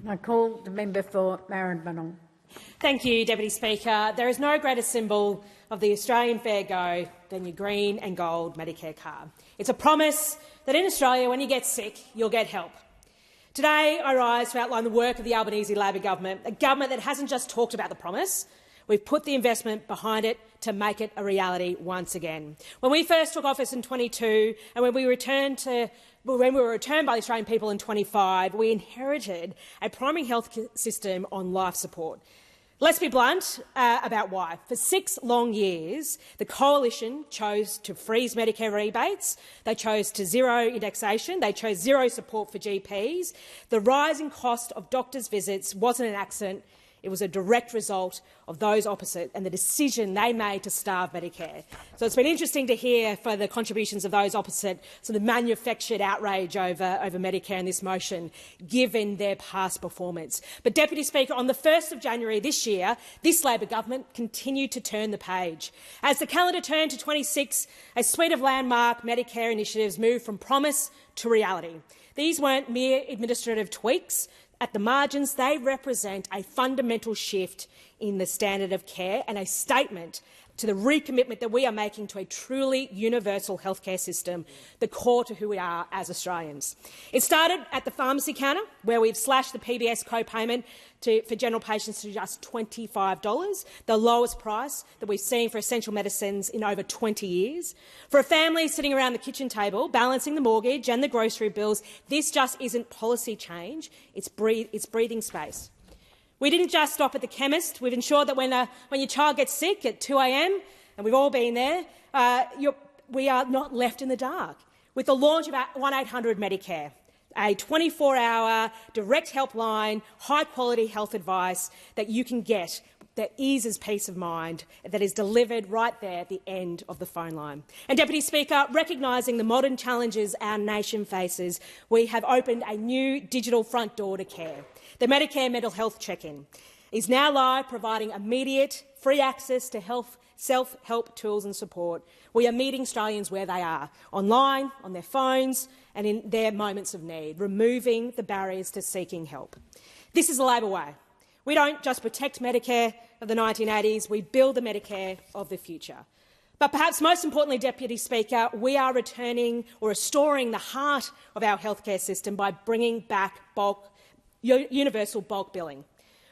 I call the member for Maribyrnong. Thank you, Deputy Speaker. There is no greater symbol of the Australian fair go than your green and gold Medicare card. It's a promise that in Australia, when you get sick, you'll get help. Today, I rise to outline the work of the Albanese Labor government, a government that hasn't just talked about the promise. We've put the investment behind it to make it a reality once again. When we first took office in 22 and when we were returned by the Australian people in 25, we inherited a primary health system on life support. Let's be blunt about why. For 6 long years, the Coalition chose to freeze Medicare rebates. They chose to zero indexation. They chose zero support for GPs. The rising cost of doctors' visits wasn't an accident. It was a direct result of those opposite and the decision they made to starve Medicare. So it's been interesting to hear for the contributions of those opposite sort of manufactured outrage over Medicare in this motion, given their past performance. But, Deputy Speaker, on the 1st of January this year, this Labor government continued to turn the page. As the calendar turned to 26, a suite of landmark Medicare initiatives moved from promise to reality. These weren't mere administrative tweaks. At the margins, they represent a fundamental shift in the standard of care and a statement to the recommitment that we are making to a truly universal healthcare system, the core to who we are as Australians. It started at the pharmacy counter, where we've slashed the PBS co-payment for general patients to just $25, the lowest price that we've seen for essential medicines in over 20 years. For a family sitting around the kitchen table, balancing the mortgage and the grocery bills, this just isn't policy change, it's breathing space. We didn't just stop at the chemist. We've ensured that when your child gets sick at 2 a.m, and we've all been there, we are not left in the dark. With the launch of 1800 Medicare, a 24-hour direct helpline, high-quality health advice that you can get that eases peace of mind, that is delivered right there at the end of the phone line. And, Deputy Speaker, recognising the modern challenges our nation faces, we have opened a new digital front door to care. The Medicare Mental Health Check-in is now live, providing immediate, free access to self-help tools and support. We are meeting Australians where they are, online, on their phones and in their moments of need, removing the barriers to seeking help. This is the Labor way. We don't just protect Medicare of the 1980s, we build the Medicare of the future. But perhaps most importantly, Deputy Speaker, we are returning or restoring the heart of our healthcare system by bringing back universal bulk billing.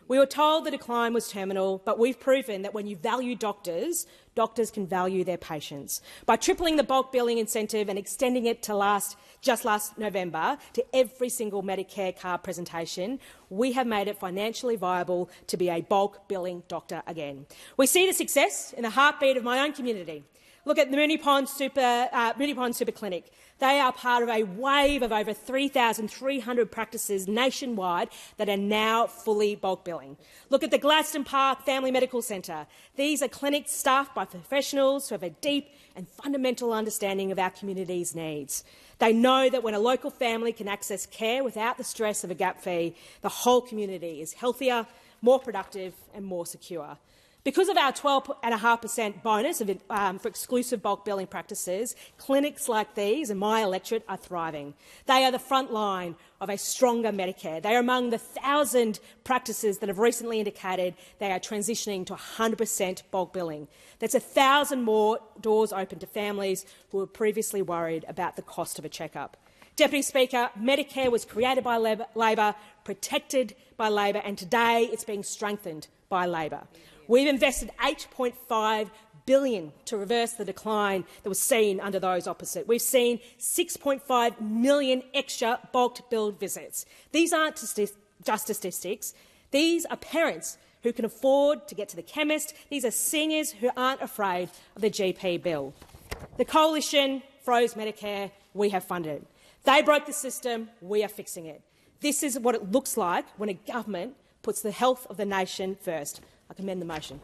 We were told the decline was terminal, but we've proven that when you value doctors, doctors can value their patients. By tripling the bulk billing incentive and extending it to just last November to every single Medicare card presentation, we have made it financially viable to be a bulk billing doctor again. We see the success in the heartbeat of my own community. Look at the Moonee Pond Super Clinic. They are part of a wave of over 3,300 practices nationwide that are now fully bulk billing. Look at the Gladstone Park Family Medical Centre. These are clinics staffed by professionals who have a deep and fundamental understanding of our community's needs. They know that when a local family can access care without the stress of a gap fee, the whole community is healthier, more productive and more secure. Because of our 12.5% bonus for exclusive bulk billing practices, clinics like these in my electorate are thriving. They are the front line of a stronger Medicare. They are among the 1,000 practices that have recently indicated they are transitioning to 100% bulk billing. That's 1,000 more doors open to families who were previously worried about the cost of a checkup. Deputy Speaker, Medicare was created by Labor, protected by Labor, and today it's being strengthened by Labor. We've invested $8.5 billion to reverse the decline that was seen under those opposite. We've seen 6.5 million extra bulk billed visits. These aren't just statistics. These are parents who can afford to get to the chemist. These are seniors who aren't afraid of the GP bill. The Coalition froze Medicare. We have funded it. They broke the system. We are fixing it. This is what it looks like when a government puts the health of the nation first. I commend the motion.